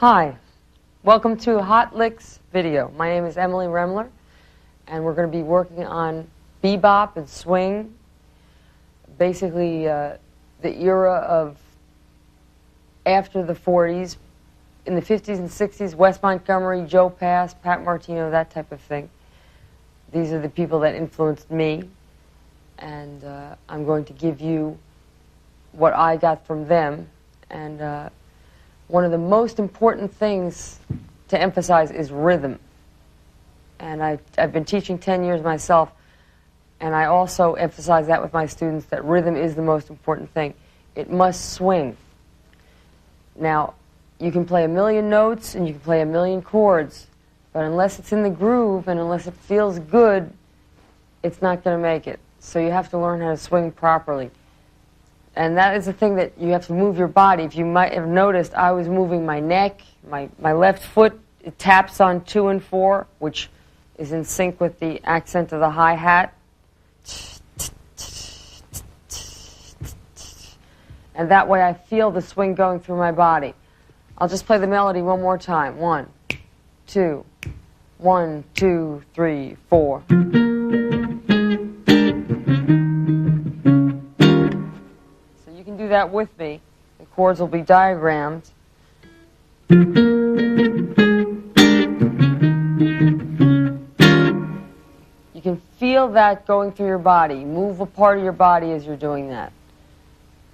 Hi, welcome to Hot Licks video. My name is Emily Remler, and we're going to be working on bebop and swing, basically the era of after the 40s. In the 50s and 60s, Wes Montgomery, Joe Pass, Pat Martino, that type of thing. These are the people that influenced me, and I'm going to give you what I got from them. And one of the most important things to emphasize is rhythm. And I've been teaching 10 years myself, and I also emphasize that with my students, that rhythm is the most important thing. It must swing. Now, you can play a million notes and you can play a million chords, but unless it's in the groove and unless it feels good, it's not going to make it. So you have to learn how to swing properly. And that is the thing, that you have to move your body. If you might have noticed, I was moving my neck, my left foot, it taps on 2 and 4, which is in sync with the accent of the hi-hat. And that way I feel the swing going through my body. I'll just play the melody one more time. 1, 2, 1, 2, 3, 4. You can do that with me. The chords will be diagrammed. You can feel that going through your body. Move a part of your body as you're doing that.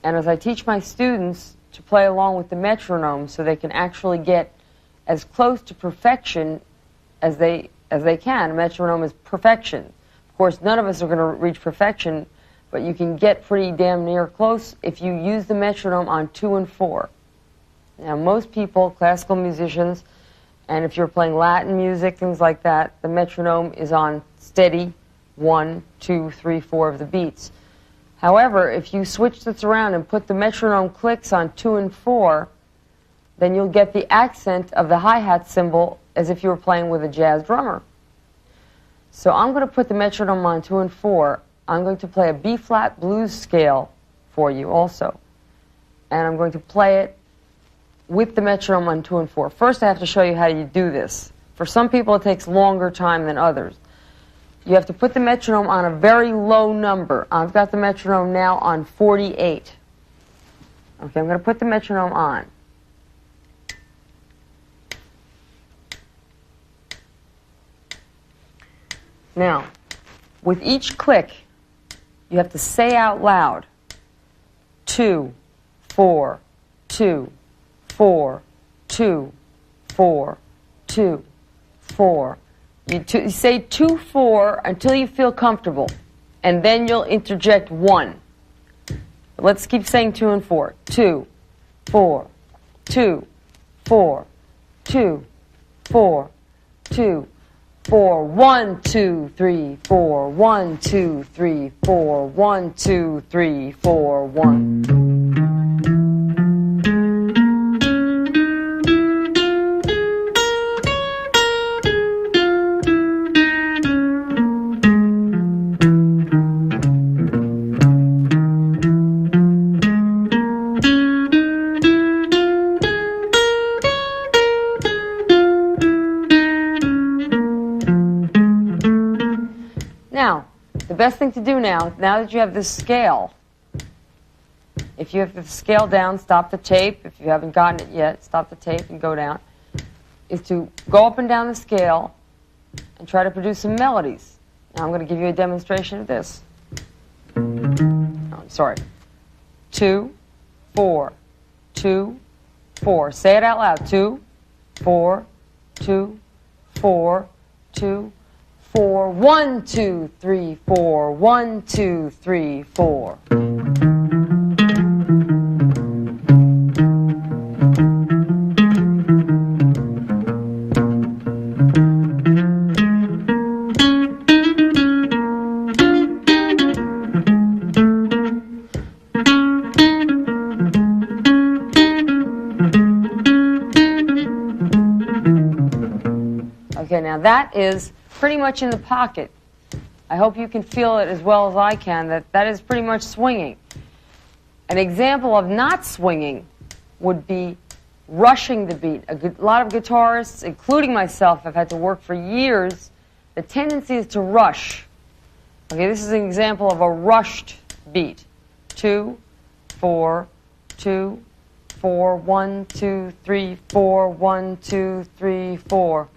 And as I teach my students to play along with the metronome so they can actually get as close to perfection as they can. A metronome is perfection. Of course, none of us are going to reach perfection, but you can get pretty damn near close if you use the metronome on 2 and 4. Now, most people, classical musicians, and if you're playing Latin music, things like that, the metronome is on steady 1, 2, 3, 4 of the beats. However, if you switch this around and put the metronome clicks on 2 and 4, then you'll get the accent of the hi-hat cymbal as if you were playing with a jazz drummer. So I'm going to put the metronome on 2 and 4. I'm going to play a B-flat blues scale for you also. And I'm going to play it with the metronome on 2 and 4. First, I have to show you how you do this. For some people, it takes longer time than others. You have to put the metronome on a very low number. I've got the metronome now on 48. Okay, I'm going to put the metronome on. Now, with each click, you have to say out loud, 2, 4, 2, 4, 2, 4, 2, 4. You say 2, 4 until you feel comfortable, and then you'll interject 1. Let's keep saying 2 and 4. 2, 4, 2, 4, 2, 4, 2, 4, 1, 2, 3, 4, 1, 2, 3, 4, 1, 2, 3, 4, 1. Now, the best thing to do now that you have this scale, if you have the scale down, stop the tape. If you haven't gotten it yet, stop the tape and go down, is to go up and down the scale and try to produce some melodies. Now, I'm going to give you a demonstration of this. Oh, sorry. 2, 4, 2, 4. Say it out loud. 2, 4, 2, 4, 2, 4, 1, 2, 3, 4, 1, 2, 3, 4. Okay, now that is pretty much in the pocket. I hope you can feel it as well as I can, that is pretty much swinging. An example of not swinging would be rushing the beat. A lot of guitarists, including myself, have had to work for years. The tendency is to rush. Okay, this is an example of a rushed beat. 2, 4, 2, 4, 1, 2, 3, 4, 1, 2, 3, 4.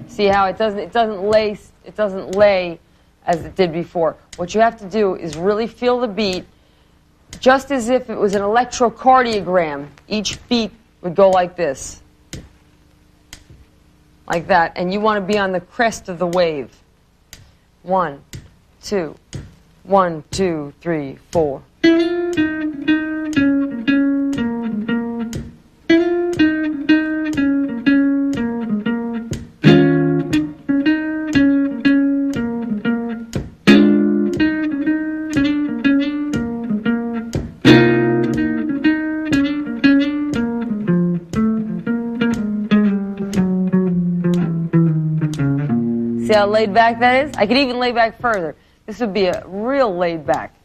See how it doesn't lay as it did before. What you have to do is really feel the beat, just as if it was an electrocardiogram. Each beat would go like this, like that, and you want to be on the crest of the wave. 1, 2, 1, 2, 3, 4. See how laid back that is? I could even lay back further. This would be a real laid back.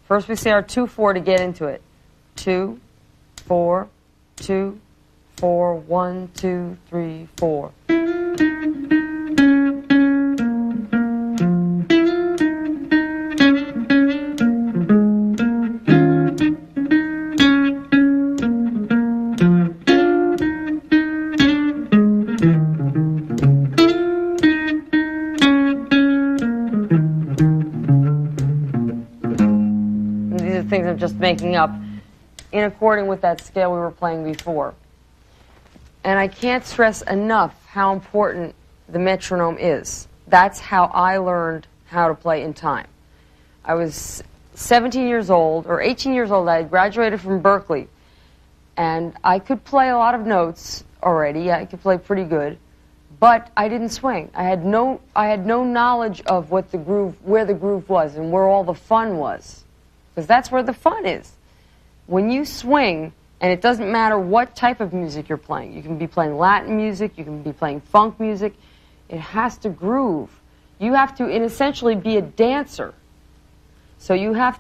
First we say our 2, 4 to get into it. 2, 4, 2, 4, 1, 2, 3, 4. Things I'm just making up in accordance with that scale we were playing before. And I can't stress enough how important the metronome is. That's how I learned how to play in time. I was 17 years old, or 18 years old. I had graduated from Berkeley, and I could play a lot of notes already. I could play pretty good, but I didn't swing. I had no knowledge of what the groove, where the groove was and where all the fun was. Because that's where the fun is. When you swing, and it doesn't matter what type of music you're playing. You can be playing Latin music, you can be playing funk music. It has to groove. You have to, essentially, be a dancer. So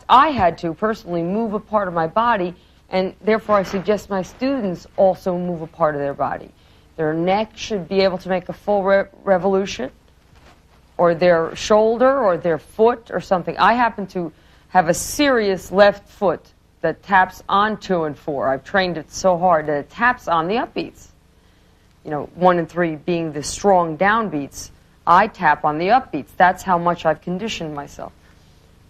I had to personally move a part of my body, and therefore I suggest my students also move a part of their body. Their neck should be able to make a full revolution, or their shoulder, or their foot, or something. I happen to have a serious left foot that taps on 2 and 4. I've trained it so hard that it taps on the upbeats. 1 and 3 being the strong downbeats, I tap on the upbeats. That's how much I've conditioned myself.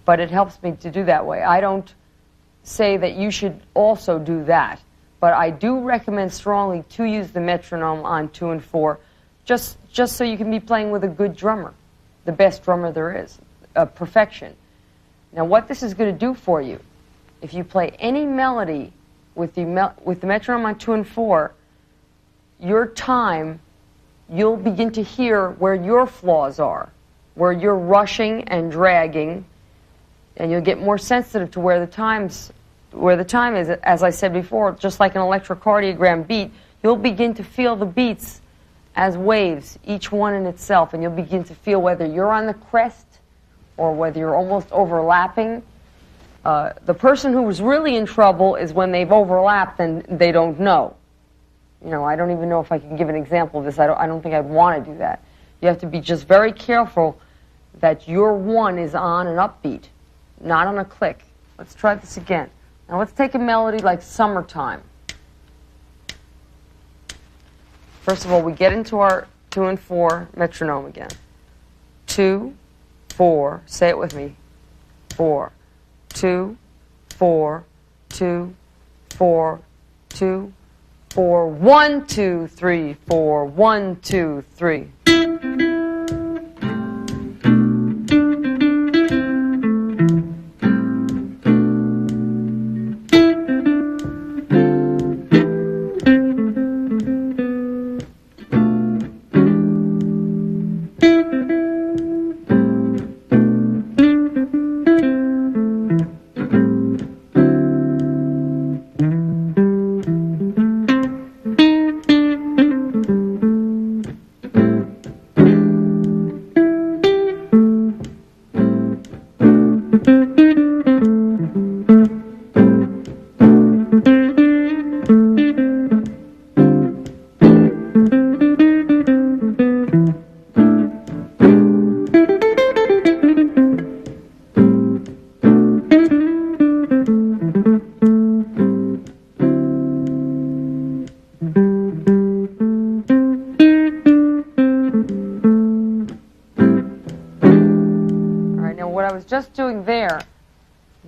But it helps me to do that way. I don't say that you should also do that, but I do recommend strongly to use the metronome on 2 and 4, just so you can be playing with a good drummer, the best drummer there is, perfection. Now, what this is going to do for you, if you play any melody with the metronome on 2 and 4, your time, you'll begin to hear where your flaws are, where you're rushing and dragging, and you'll get more sensitive to where the time is. As I said before, just like an electrocardiogram beat, you'll begin to feel the beats as waves, each one in itself, and you'll begin to feel whether you're on the crest or whether you're almost overlapping. The person who was really in trouble is when they've overlapped and they don't know. I don't even know if I can give an example of this. I don't think I'd want to do that. You have to be just very careful that your 1 is on an upbeat, not on a click. Let's try this again. Now let's take a melody like Summertime. First of all, we get into our 2 and 4 metronome again. 2, 4, say it with me. 4, 2, 4, 2, 4, 2, 4, 1, 2, 3, 4, 1, 2, 3.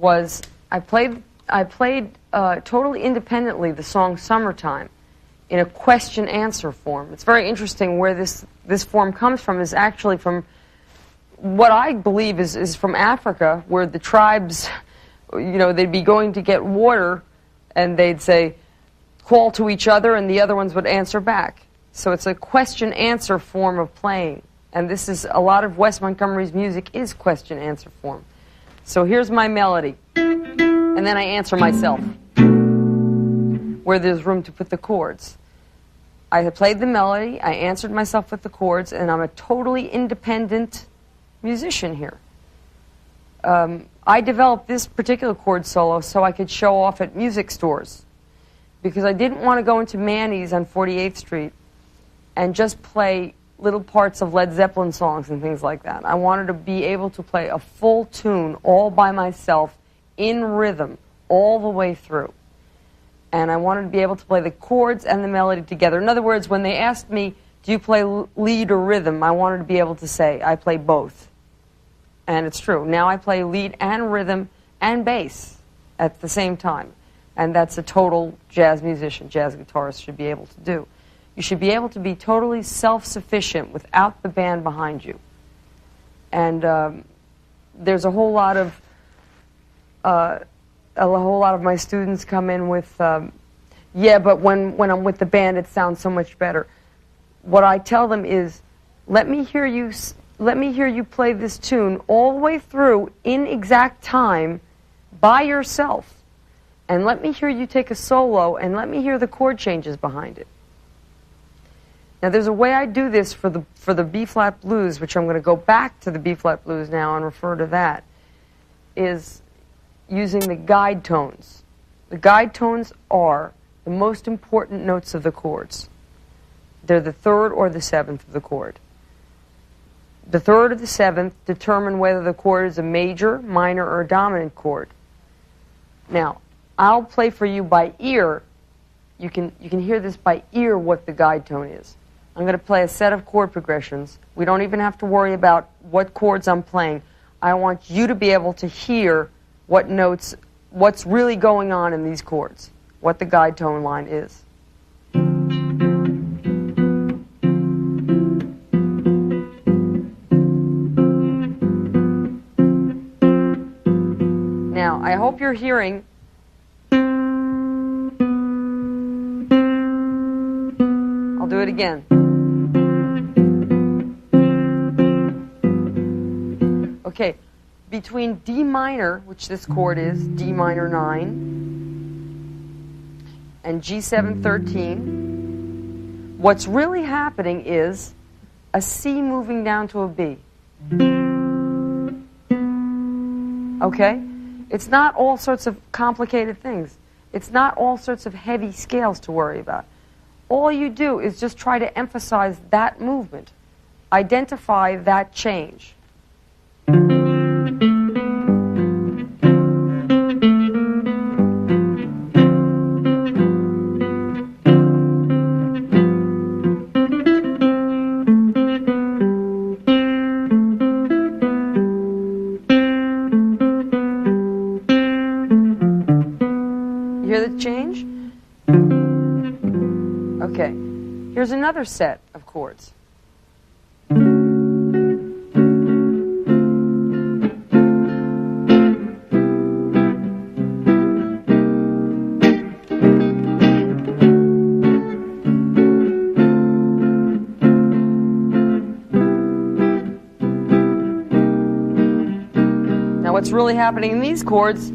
was I played totally independently the song Summertime in a question-answer form. It's very interesting where this form comes from. Is actually from what I believe is from Africa, where the tribes, they'd be going to get water, and they'd say, call to each other, and the other ones would answer back. So it's a question-answer form of playing. And this is, a lot of Wes Montgomery's music is question-answer form. So here's my melody, and then I answer myself, where there's room to put the chords. I had played the melody, I answered myself with the chords, and I'm a totally independent musician here. I developed this particular chord solo so I could show off at music stores, because I didn't want to go into Manny's on 48th Street and just play little parts of Led Zeppelin songs and things like that. I wanted to be able to play a full tune all by myself in rhythm all the way through. And I wanted to be able to play the chords and the melody together. In other words, when they asked me, do you play lead or rhythm, I wanted to be able to say, I play both. And it's true. Now I play lead and rhythm and bass at the same time. And that's a total jazz musician, jazz guitarist should be able to do. You should be able to be totally self-sufficient without the band behind you. And there's a whole lot of my students come in with, yeah, but when I'm with the band, it sounds so much better. What I tell them is, let me hear you play this tune all the way through in exact time by yourself. And let me hear you take a solo, and let me hear the chord changes behind it. Now, there's a way I do this for the B-flat blues, which I'm going to go back to the B-flat blues now and refer to that, is using the guide tones. The guide tones are the most important notes of the chords. They're the third or the seventh of the chord. The third or the seventh determine whether the chord is a major, minor, or a dominant chord. Now, I'll play for you by ear. You can hear this by ear what the guide tone is. I'm going to play a set of chord progressions. We don't even have to worry about what chords I'm playing. I want you to be able to hear what notes, what's really going on in these chords, what the guide tone line is. Now, I hope you're hearing. I'll do it again. Okay, between D minor, which this chord is, D minor 9, and G7 13, what's really happening is a C moving down to a B. Okay? It's not all sorts of complicated things. It's not all sorts of heavy scales to worry about. All you do is just try to emphasize that movement. Identify that change. Change? Okay. Here's another set of chords. Now what's really happening in these chords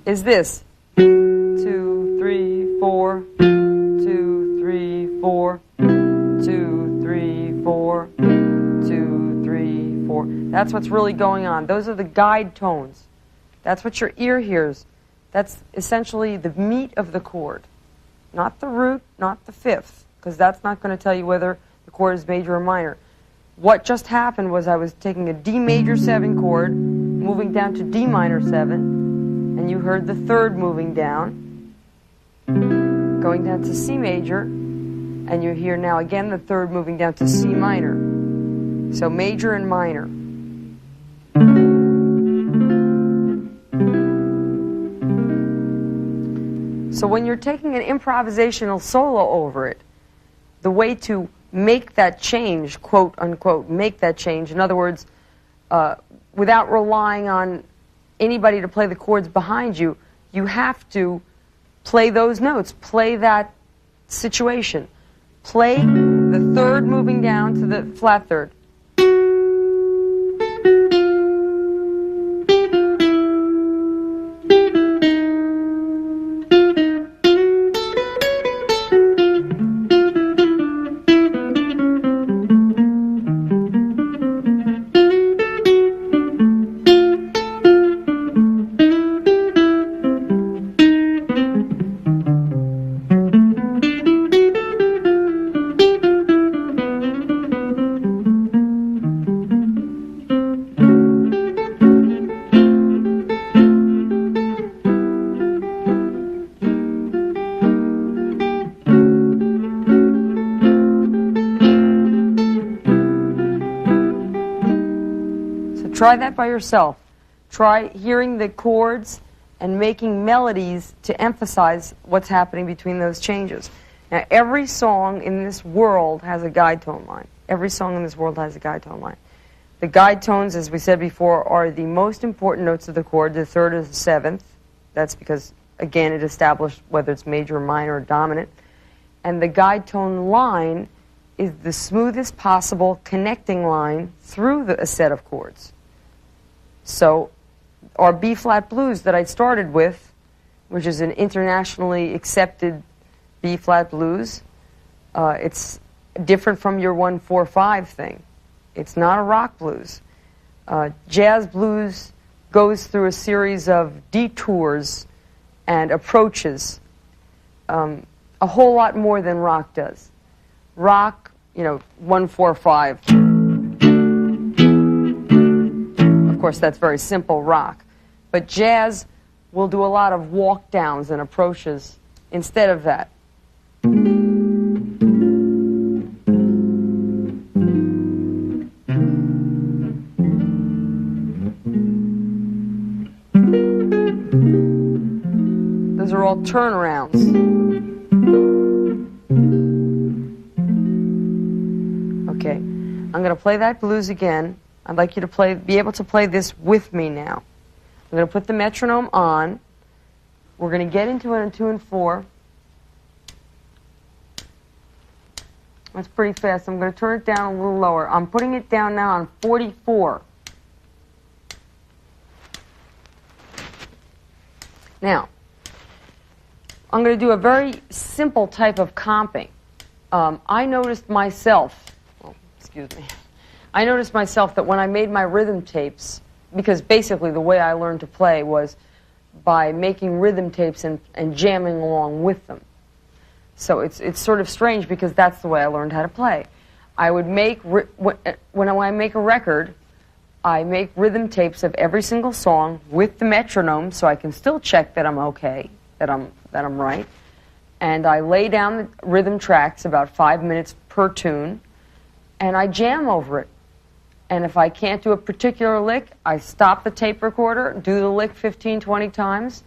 is this. 2, 3, 4, 2, 3, 4, 2, 3, 4, 2, 3, 4. That's what's really going on. Those are the guide tones. That's what your ear hears. That's essentially the meat of the chord. Not the root, not the fifth, because that's not going to tell you whether the chord is major or minor. What just happened was I was taking a D major 7 chord, moving down to D minor 7, and you heard the third moving down, going down to C major, and you hear now again the third moving down to C minor. So major and minor. So when you're taking an improvisational solo over it, the way to make that change, quote unquote, make that change, in other words, without relying on anybody to play the chords behind you, you have to play those notes, play that situation. Play the third moving down to the flat third. Try that by yourself. Try hearing the chords and making melodies to emphasize what's happening between those changes. Now, every song in this world has a guide tone line. Every song in this world has a guide tone line. The guide tones, as we said before, are the most important notes of the chord, the third or the seventh. That's because, again, it established whether it's major, minor, or dominant. And the guide tone line is the smoothest possible connecting line through a set of chords. So our B-flat blues that I started with, which is an internationally accepted B-flat blues, it's different from your 1-4-5 thing. It's not a rock blues. Jazz blues goes through a series of detours and approaches, a whole lot more than rock does. Rock, 1-4-5. Of course, that's very simple rock. But jazz will do a lot of walk downs and approaches instead of that. Those are all turnarounds. Okay, I'm going to play that blues again. I'd like you to be able to play this with me now. I'm going to put the metronome on. We're going to get into it in 2 and 4. That's pretty fast. I'm going to turn it down a little lower. I'm putting it down now on 44. Now, I'm going to do a very simple type of comping. I noticed myself, I noticed myself that when I made my rhythm tapes, because basically the way I learned to play was by making rhythm tapes and jamming along with them. So it's sort of strange because that's the way I learned how to play. I would make, when I make a record, I make rhythm tapes of every single song with the metronome so I can still check that I'm okay, that I'm right. And I lay down the rhythm tracks about 5 minutes per tune, and I jam over it. And if I can't do a particular lick, I stop the tape recorder, do the lick 15, 20 times,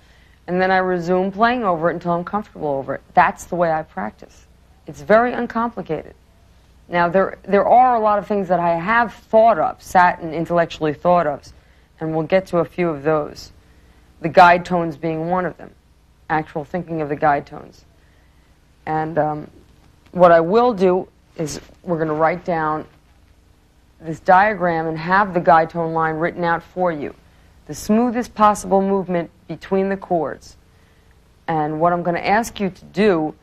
and then I resume playing over it until I'm comfortable over it. That's the way I practice. It's very uncomplicated. Now, there are a lot of things that I have thought of, sat and intellectually thought of, and we'll get to a few of those. The guide tones being one of them, actual thinking of the guide tones. And what I will do is we're going to write down this diagram and have the guide tone line written out for you. The smoothest possible movement between the chords. And what I'm going to ask you to do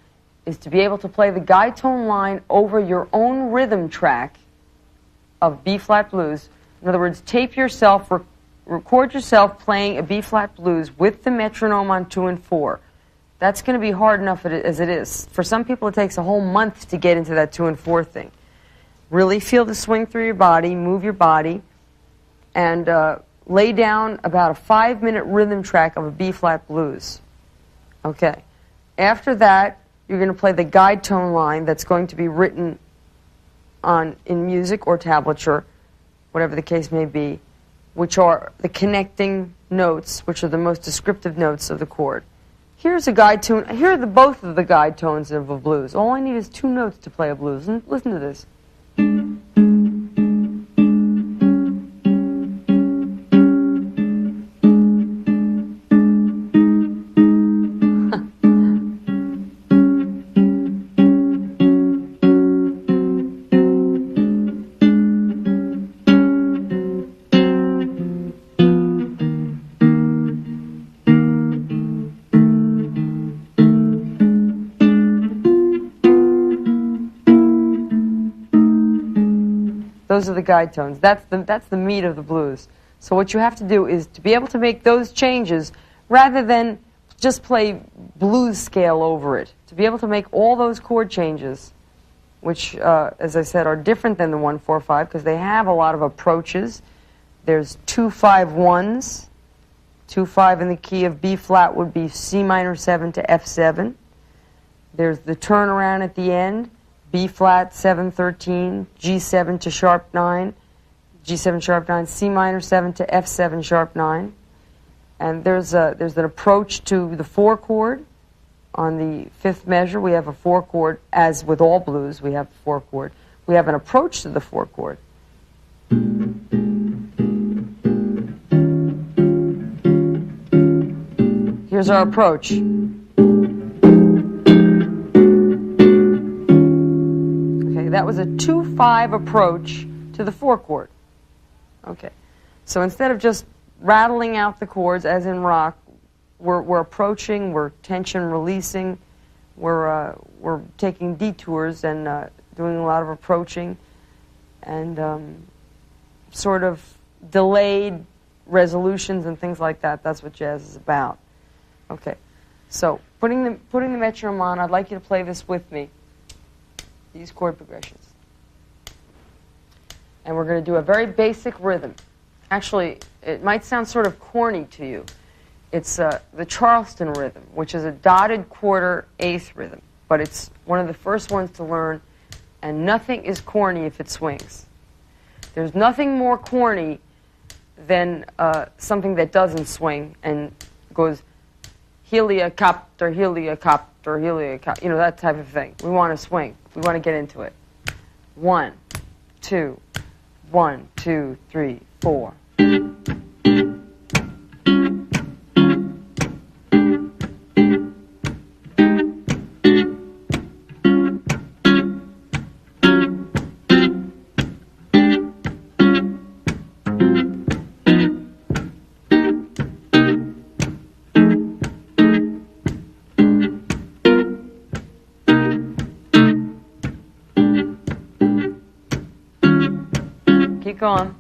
is to be able to play the guide tone line over your own rhythm track of B-flat blues. In other words, tape yourself, record yourself playing a B-flat blues with the metronome on 2 and 4. That's going to be hard enough as it is. For some people, it takes a whole month to get into that 2 and 4 thing. Really feel the swing through your body, move your body, and lay down about a 5-minute rhythm track of a B-flat blues. Okay. After that, you're going to play the guide tone line that's going to be written in music or tablature, whatever the case may be, which are the connecting notes, which are the most descriptive notes of the chord. Here's a guide tune. Here are both of the guide tones of a blues. All I need is 2 notes to play a blues. And listen to this. Those are the guide tones. That's the meat of the blues. So what you have to do is to be able to make those changes rather than just play blues scale over it. To be able to make all those chord changes, which, as I said, are different than the 1-4-5 because they have a lot of approaches. There's 2-5-1s. 2-5 in the key of B flat would be C minor 7 to F7. There's the turnaround at the end. B flat 7-13, G7 to sharp 9, G7 sharp 9, C minor 7 to F7 sharp 9, and there's an approach to the 4 chord. On the 5th measure, we have a 4 chord. As with all blues, we have a 4 chord. We have an approach to the 4 chord. Here's our approach. That was a 2-5 approach to the 4 chord. Okay, so instead of just rattling out the chords as in rock, we're approaching, we're tension releasing, we're taking detours and doing a lot of approaching and sort of delayed resolutions and things like that. That's what jazz is about. Okay, so putting the metronome on, I'd like you to play this with me. These chord progressions. And we're going to do a very basic rhythm. Actually, it might sound sort of corny to you. It's the Charleston rhythm, which is a dotted quarter eighth rhythm. But it's one of the first ones to learn, and nothing is corny if it swings. There's nothing more corny than something that doesn't swing and goes heliocopter, heliocopter, heliocopter, you know, that type of thing. We want to swing. We want to get into it. 1, 2, 1, 2, 3, 4. Keep going.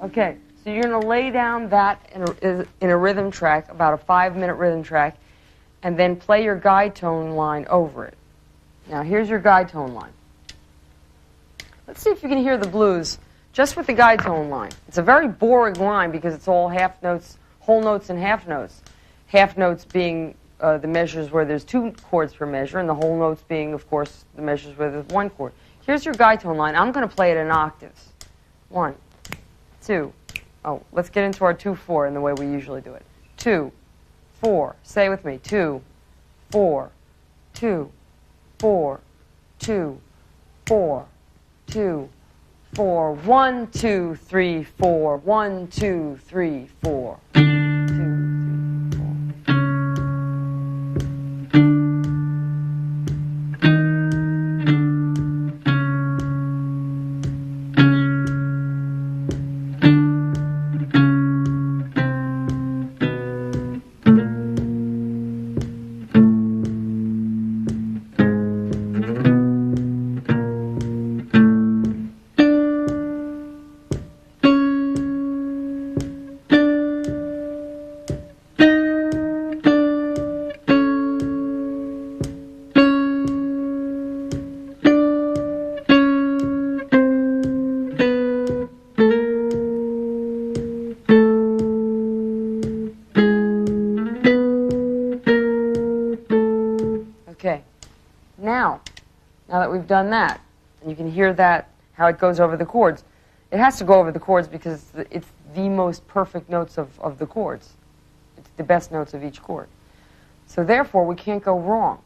Okay, so you're going to lay down that in a rhythm track, about a 5-minute rhythm track, and then play your guide tone line over it. Now, here's your guide tone line. Let's see if you can hear the blues just with the guide tone line. It's a very boring line because it's all half notes, whole notes and half notes. Half notes being the measures where there's 2 chords per measure, and the whole notes being, of course, the measures where there's 1 chord. Here's your guide tone line. I'm going to play it in octaves. 1, 2. Oh, let's get into our 2-4 in the way we usually do it. 2, 4. Say with me. 2, 4, 2, 4, 2, 4, 2, 4. 1, 2, 3, 4. 1, 2, 3, 4. 2, 3, 4. Okay, now that we've done that, and you can hear that, how it goes over the chords. It has to go over the chords because it's the most perfect notes of the chords. It's the best notes of each chord. So therefore, we can't go wrong.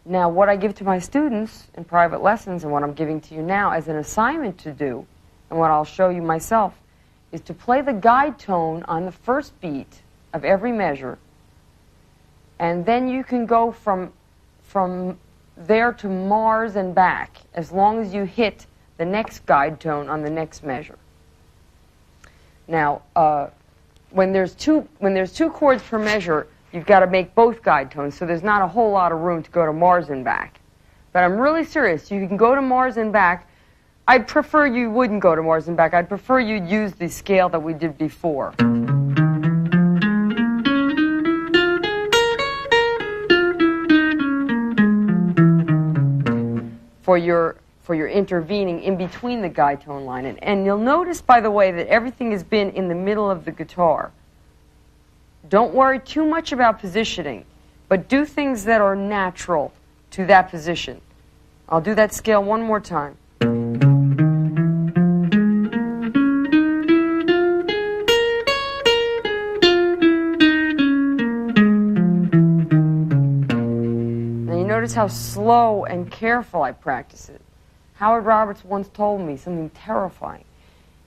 Now, what I give to my students in private lessons and what I'm giving to you now as an assignment to do, and what I'll show you myself, is to play the guide tone on the first beat of every measure, and then you can go from there to Mars and back, as long as you hit the next guide tone on the next measure. Now, when there's two chords per measure, you've got to make both guide tones, so there's not a whole lot of room to go to Mars and back. But I'm really serious. You can go to Mars and back. I'd prefer you wouldn't go to Mars and back. I'd prefer you'd use the scale that we did before. For your intervening in between the guide tone line. And you'll notice, by the way, that everything has been in the middle of the guitar. Don't worry too much about positioning, but do things that are natural to that position. I'll do that scale one more time. Notice how slow and careful I practice it. Howard Roberts once told me something terrifying.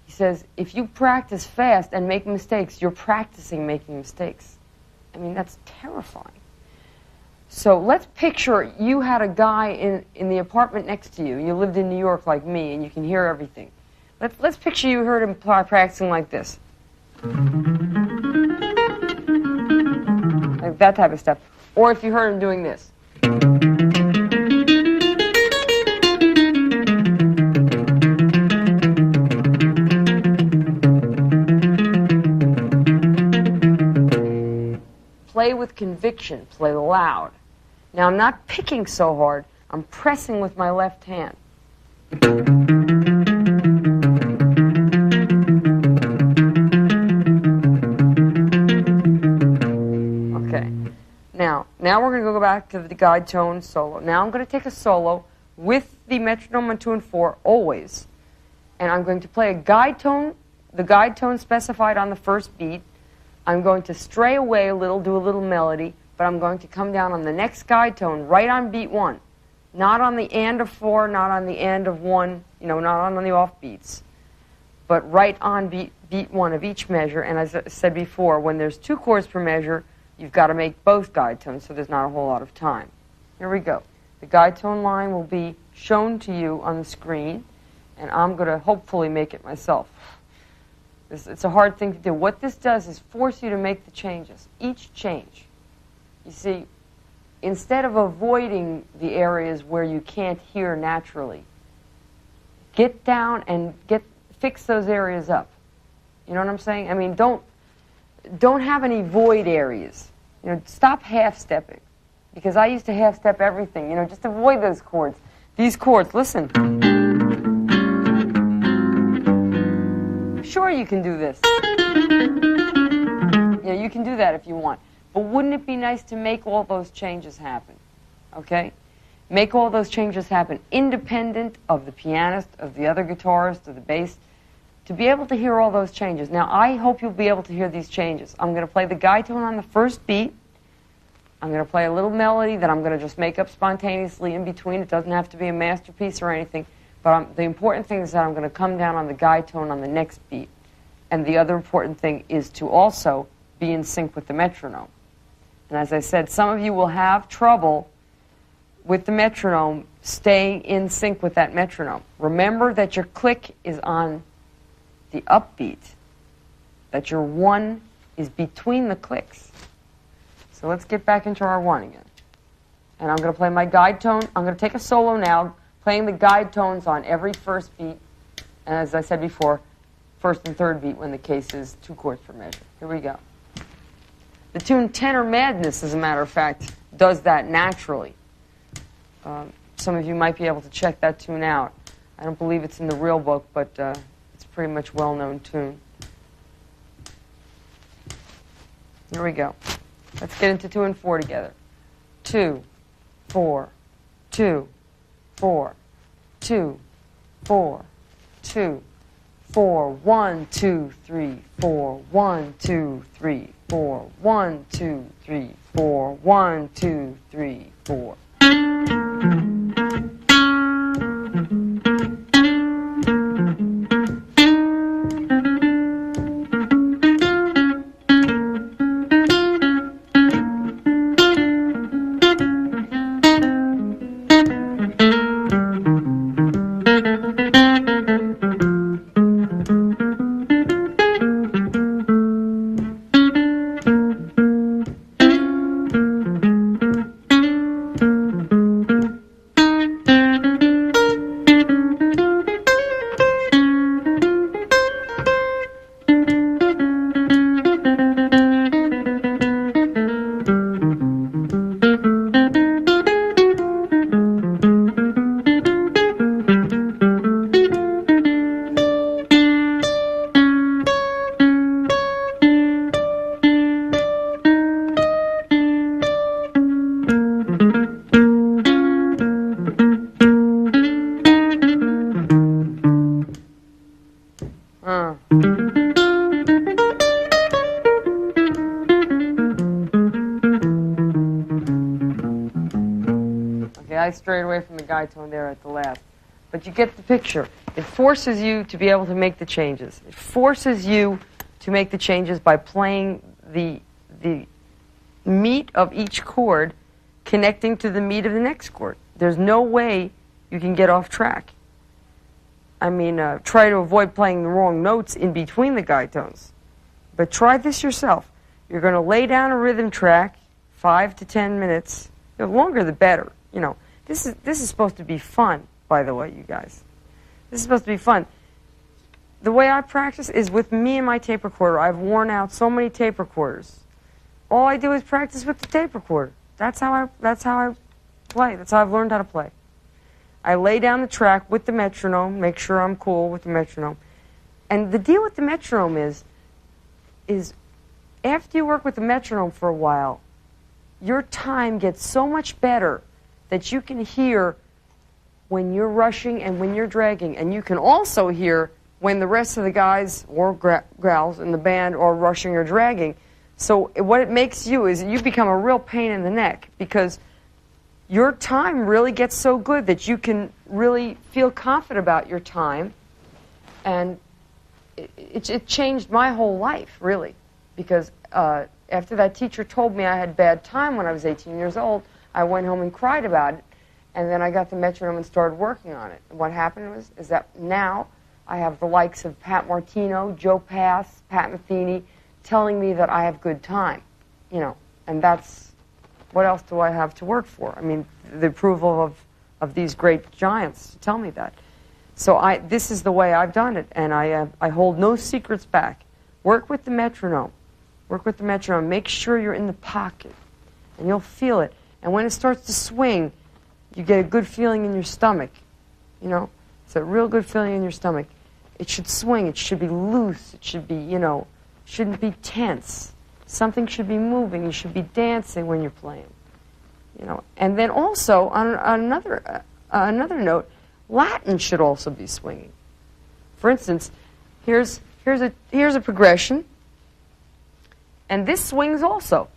He says, if you practice fast and make mistakes, you're practicing making mistakes. I mean, that's terrifying. So let's picture you had a guy in the apartment next to you. You lived in New York like me, and you can hear everything. Let's picture you heard him practicing like this. Like that type of stuff. Or if you heard him doing this. Play with conviction, play loud. Now I'm not picking so hard, I'm pressing with my left hand. Okay. Now we're going to go back to the guide tone solo. Now I'm going to take a solo with the metronome on 2 and 4, always. And I'm going to play a guide tone, the guide tone specified on the first beat. I'm going to stray away a little, do a little melody, but I'm going to come down on the next guide tone right on beat 1. Not on the and of 4, not on the and of 1, not on the off beats, but right on beat 1 of each measure. And as I said before, when there's 2 chords per measure, you've got to make both guide tones, so there's not a whole lot of time. Here we go. The guide tone line will be shown to you on the screen, and I'm going to hopefully make it myself. It's a hard thing to do. What this does is force you to make the changes, each change. You see, instead of avoiding the areas where you can't hear naturally, get down and fix those areas up. You know what I'm saying? I mean, don't have any void areas. Stop half-stepping. Because I used to half-step everything. Just avoid those chords. These chords, listen. Sure, you can do this. You can do that if you want. But wouldn't it be nice to make all those changes happen? Okay? Make all those changes happen independent of the pianist, of the other guitarist, of the bass, to be able to hear all those changes. Now, I hope you'll be able to hear these changes. I'm going to play the guide tone on the first beat, I'm going to play a little melody that I'm going to just make up spontaneously in between. It doesn't have to be a masterpiece or anything. But the important thing is that I'm going to come down on the guide tone on the next beat. And the other important thing is to also be in sync with the metronome. And as I said, some of you will have trouble with the metronome staying in sync with that metronome. Remember that your click is on the upbeat, that your one is between the clicks. So let's get back into our one again. And I'm going to play my guide tone. I'm going to take a solo now, playing the guide tones on every first beat. And as I said before, first and third beat when the case is 2 chords per measure. Here we go. The tune Tenor Madness, as a matter of fact, does that naturally. Some of you might be able to check that tune out. I don't believe it's in the real book, but it's a pretty much well-known tune. Here we go. Let's get into 2 and 4 together. 2, 4, 2, 4, 2, 4, 2, 4, 1, 2, 3, 4, 1, 2, 3, 4, 1, 2, 3, 4, 1, 2, 3, 4. I strayed away from the guide tone there at the last. But you get the picture. It forces you to be able to make the changes. It forces you to make the changes by playing the meat of each chord connecting to the meat of the next chord. There's no way you can get off track. I mean, try to avoid playing the wrong notes in between the guide tones. But try this yourself. You're going to lay down a rhythm track, 5 to 10 minutes. The longer the better, you know. This is supposed to be fun, by the way, you guys. This is supposed to be fun. The way I practice is with me and my tape recorder. I've worn out so many tape recorders. All I do is practice with the tape recorder. That's how I play. That's how I've learned how to play. I lay down the track with the metronome, make sure I'm cool with the metronome. And the deal with the metronome is after you work with the metronome for a while, your time gets so much better that you can hear when you're rushing and when you're dragging. And you can also hear when the rest of the guys or gals in the band are rushing or dragging. So what it makes you is you become a real pain in the neck because your time really gets so good that you can really feel confident about your time. And it changed my whole life, really, because after that teacher told me I had bad time when I was 18 years old, I went home and cried about it, and then I got the metronome and started working on it. And what happened is that now I have the likes of Pat Martino, Joe Pass, Pat Metheny telling me that I have good time, you know, and that's, what else do I have to work for? I mean, the approval of these great giants tell me that. So this is the way I've done it, and I hold no secrets back. Work with the metronome. Work with the metronome. Make sure you're in the pocket, and you'll feel it. And when it starts to swing, you get a good feeling in your stomach. You know, it's a real good feeling in your stomach. It should swing. It should be loose. It should be, you know, shouldn't be tense. Something should be moving. You should be dancing when you're playing. You know, and then also on another note, Latin should also be swinging. For instance, here's a progression, and this swings also.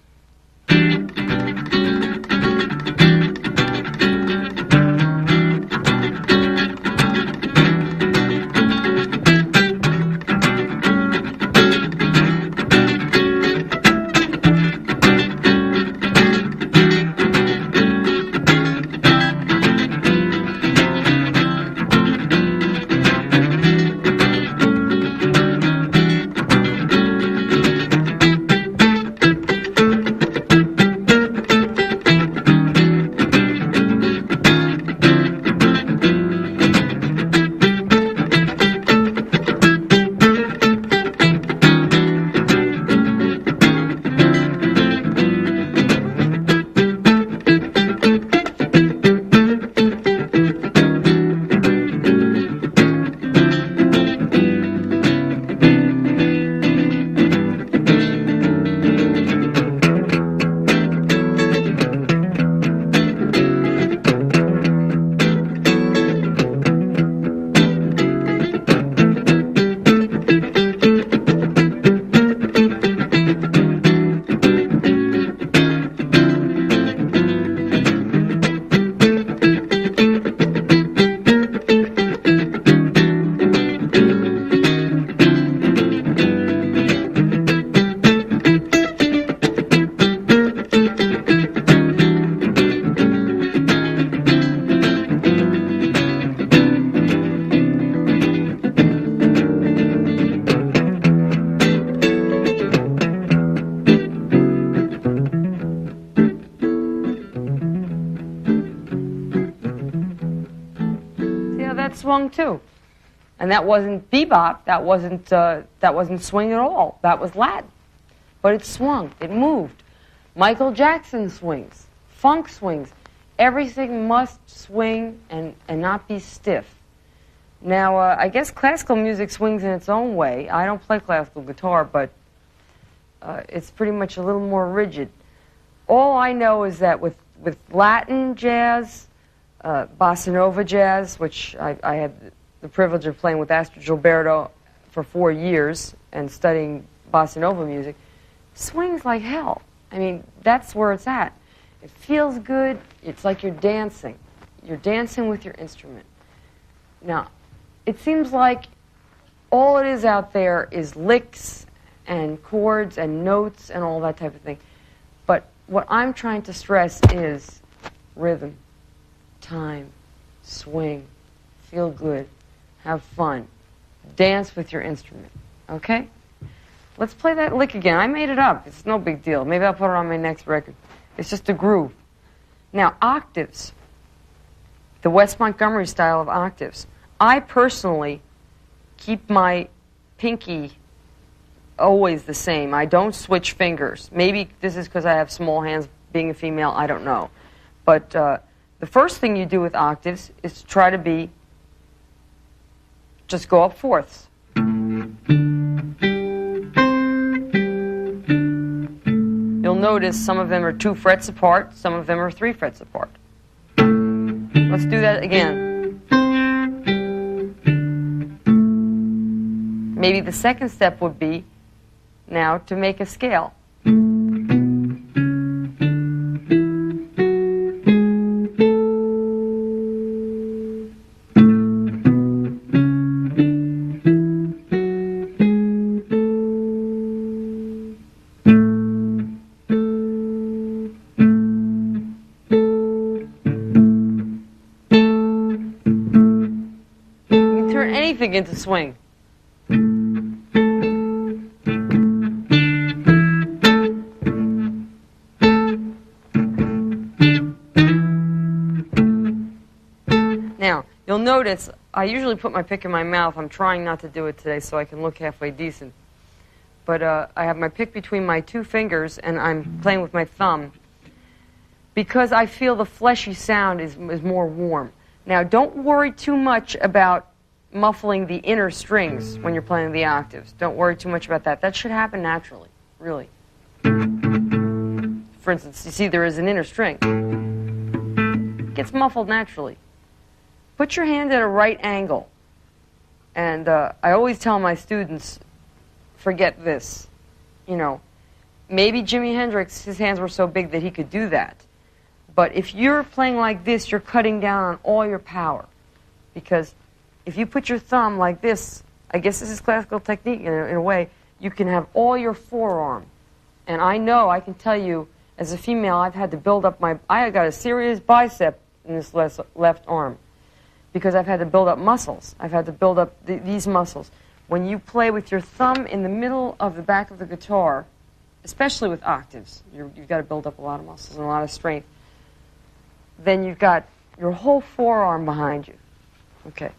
swung too. And that wasn't bebop, that wasn't swing at all. That was Latin. But it swung, it moved. Michael Jackson swings, funk swings. Everything must swing and not be stiff. Now, I guess classical music swings in its own way. I don't play classical guitar, but it's pretty much a little more rigid. All I know is that with Latin jazz, bossa nova jazz, which I had the privilege of playing with Astrid Gilberto for 4 years and studying bossa nova music, swings like hell. I mean, that's where it's at. It feels good. It's like you're dancing. You're dancing with your instrument. Now, it seems like all it is out there is licks and chords and notes and all that type of thing. But what I'm trying to stress is rhythm, time, swing, feel good, have fun, dance with your instrument, okay? Let's play that lick again. I made it up. It's no big deal. Maybe I'll put it on my next record. It's just a groove. Now, octaves, the Wes Montgomery style of octaves. I personally keep my pinky always the same. I don't switch fingers. Maybe this is because I have small hands, being a female, I don't know. But the first thing you do with octaves is to try to just go up fourths. You'll notice some of them are 2 frets apart, some of them are 3 frets apart. Let's do that again. Maybe the second step would be now to make a scale. Into swing. Now, you'll notice I usually put my pick in my mouth. I'm trying not to do it today so I can look halfway decent. But I have my pick between my 2 fingers and I'm playing with my thumb because I feel the fleshy sound is more warm. Now, don't worry too much about muffling the inner strings when you're playing the octaves. Don't worry too much about that. That should happen naturally, really. For instance, you see there is an inner string. It gets muffled naturally. Put your hand at a right angle. And I always tell my students, forget this. You know, maybe Jimi Hendrix, his hands were so big that he could do that. But if you're playing like this, you're cutting down on all your power. Because if you put your thumb like this, I guess this is classical technique in a way, you can have all your forearm. And I know, I can tell you, as a female, I've had to build up I got a serious bicep in this left arm because I've had to build up muscles. I've had to build up these muscles. When you play with your thumb in the middle of the back of the guitar, especially with octaves, you've got to build up a lot of muscles and a lot of strength. Then you've got your whole forearm behind you. Okay.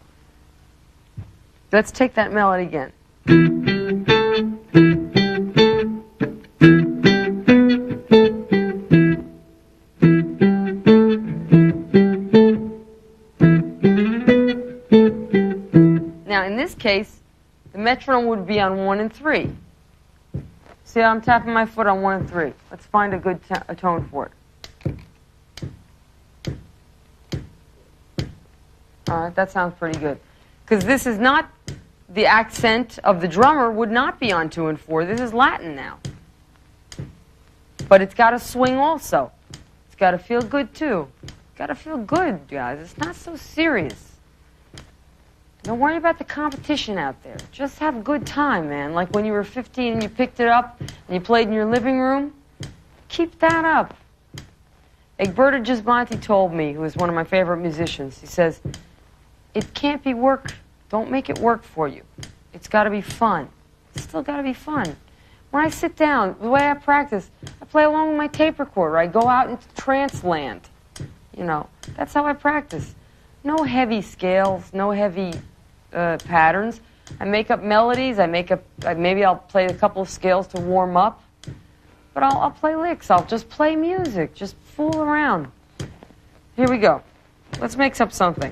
Let's take that melody again. Now, in this case, the metronome would be on 1 and 3. See how I'm tapping my foot on 1 and 3? Let's find a good tone for it. All right, that sounds pretty good. Because this is not, the accent of the drummer would not be on 2 and 4. This is Latin now. But it's got to swing also. It's got to feel good too. It's got to feel good, guys. It's not so serious. Don't worry about the competition out there. Just have a good time, man. Like when you were 15 and you picked it up and you played in your living room. Keep that up. Egberto Gismonti told me, who is one of my favorite musicians, he says, it can't be work. Don't make it work for you. It's got to be fun. It's still got to be fun. When I sit down, the way I practice, I play along with my tape recorder. I go out into trance land. You know, that's how I practice. no heavy scales, no heavy patterns. I make up melodies. Maybe I'll play a couple of scales to warm up, but I'll play licks. I'll just play music, just fool around. Here we go. Let's mix up something.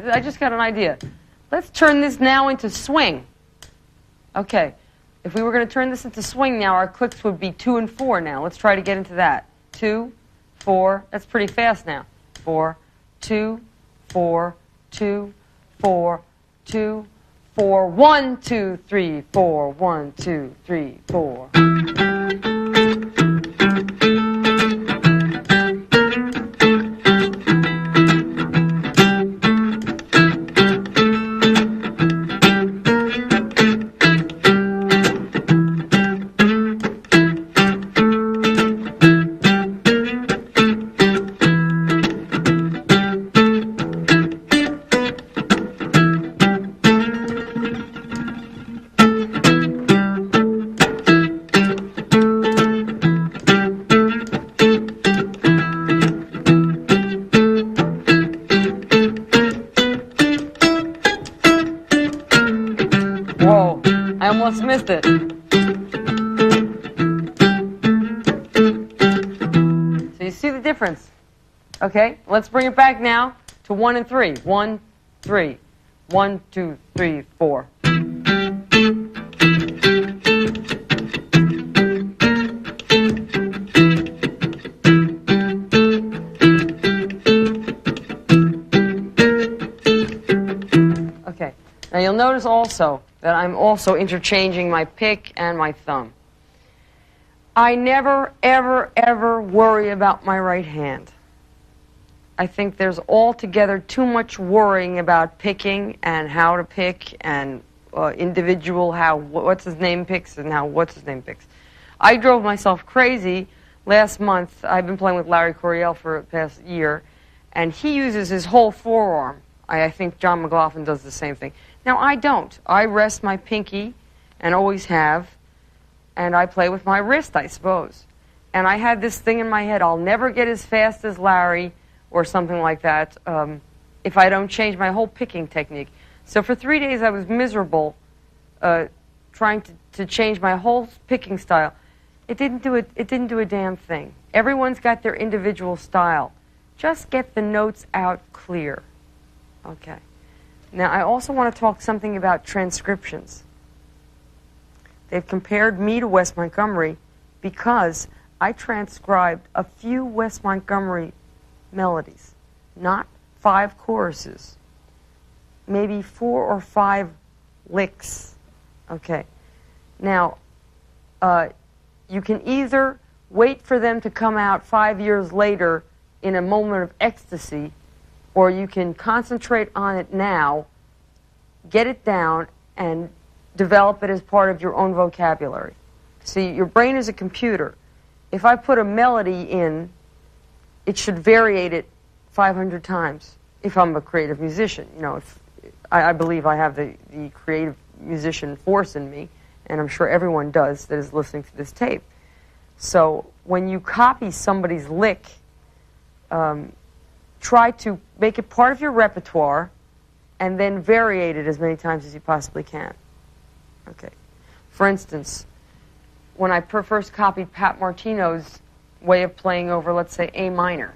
I just got an idea. Let's turn this now into swing. Okay. If we were going to turn this into swing now, our clicks would be 2 and 4 now. Let's try to get into that. 2, 4. That's pretty fast now. 4, 2, 4, 2, 4, 2, 4, 1, 2, 3, 4, 1, 2, 3, 4. Whoa, I almost missed it. So you see the difference. Okay, let's bring it back now to 1 and 3. 1, 3. 1, 2, 3, 4. Okay, now you'll notice also that I'm also interchanging my pick and my thumb. I never, ever, ever worry about my right hand. I think there's altogether too much worrying about picking and how to pick and individual how what's his name picks and how what's his name picks. I drove myself crazy last month. I've been playing with Larry Coryell for the past year, and he uses his whole forearm. I think John McLaughlin does the same thing. Now, I don't. I rest my pinky, and always have, and I play with my wrist, I suppose. And I had this thing in my head, I'll never get as fast as Larry, or something like that, if I don't change my whole picking technique. So for 3 days I was miserable trying to change my whole picking style. It didn't do a damn thing. Everyone's got their individual style. Just get the notes out clear. Okay. Now, I also want to talk something about transcriptions. They've compared me to Wes Montgomery because I transcribed a few Wes Montgomery melodies, not 5 choruses, maybe 4 or 5 licks. Okay. Now, you can either wait for them to come out 5 years later in a moment of ecstasy, or you can concentrate on it now, get it down, and develop it as part of your own vocabulary. See, your brain is a computer. If I put a melody in, it should variate it 500 times if I'm a creative musician. You know, if I believe I have the creative musician force in me, and I'm sure everyone does that is listening to this tape. So when you copy somebody's lick, try to make it part of your repertoire and then variate it as many times as you possibly can. Okay. For instance, when I first copied Pat Martino's way of playing over, let's say, A minor.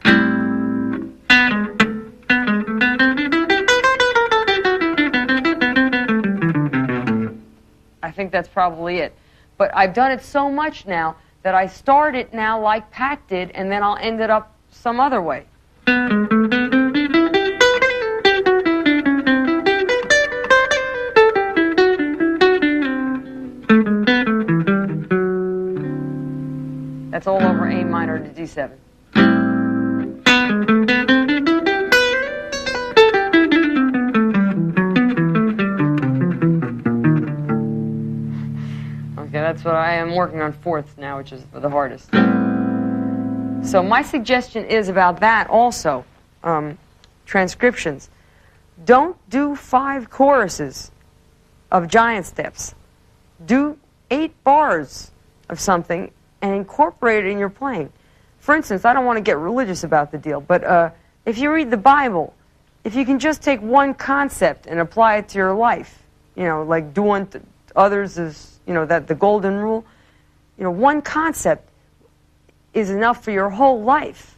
I think that's probably it. But I've done it so much now that I start it now like Pat did, and then I'll end it up some other way. That's all over A minor to D7. That's what I am working on fourths now, which is the hardest. So my suggestion is about that also, transcriptions. Don't do 5 choruses of giant steps. Do 8 bars of something and incorporate it in your playing. For instance, I don't want to get religious about the deal, but if you read the Bible, if you can just take one concept and apply it to your life, you know, like do unto others as, you know, that the golden rule, you know, one concept is enough for your whole life.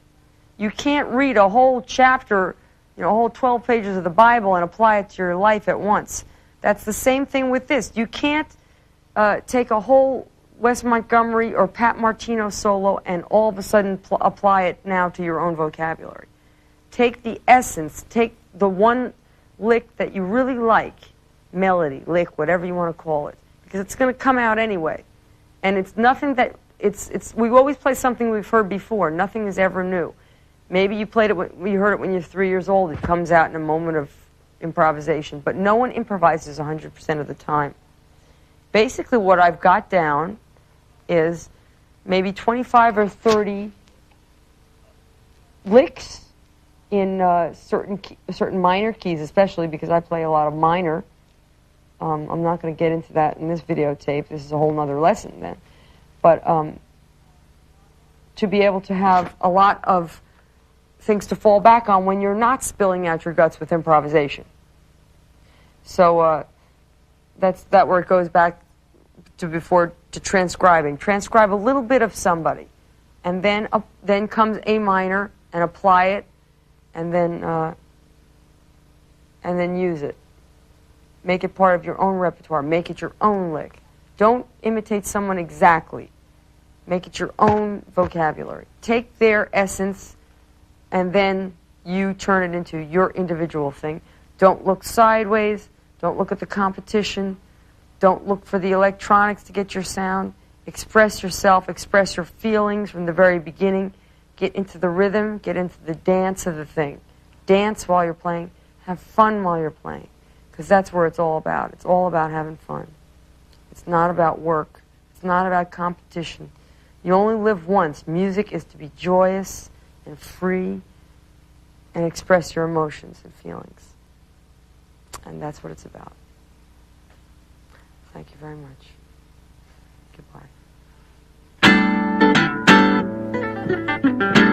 You can't read a whole chapter, you know, a whole 12 pages of the Bible and apply it to your life at once. That's the same thing with this. You can't take a whole Wes Montgomery or Pat Martino solo and all of a sudden apply it now to your own vocabulary. Take the essence, take the one lick that you really like, melody, lick, whatever you want to call it, because it's going to come out anyway. And it's nothing that, we always play something we've heard before. Nothing is ever new. Maybe you played it, you heard it when you're 3 years old. It comes out in a moment of improvisation. But no one improvises 100% of the time. Basically what I've got down is maybe 25 or 30 licks in certain minor keys, especially because I play a lot of minor. I'm not going to get into that in this videotape. This is a whole other lesson then. But to be able to have a lot of things to fall back on when you're not spilling out your guts with improvisation. So that's where it goes back to transcribing. Transcribe a little bit of somebody, and then comes A minor, and apply it, and then use it. Make it part of your own repertoire. Make it your own lick. Don't imitate someone exactly. Make it your own vocabulary. Take their essence, and then you turn it into your individual thing. Don't look sideways. Don't look at the competition. Don't look for the electronics to get your sound. Express yourself. Express your feelings from the very beginning. Get into the rhythm. Get into the dance of the thing. Dance while you're playing. Have fun while you're playing. Because that's where it's all about. It's all about having fun. It's not about work. It's not about competition. You only live once. Music is to be joyous and free and express your emotions and feelings. And that's what it's about. Thank you very much. Goodbye.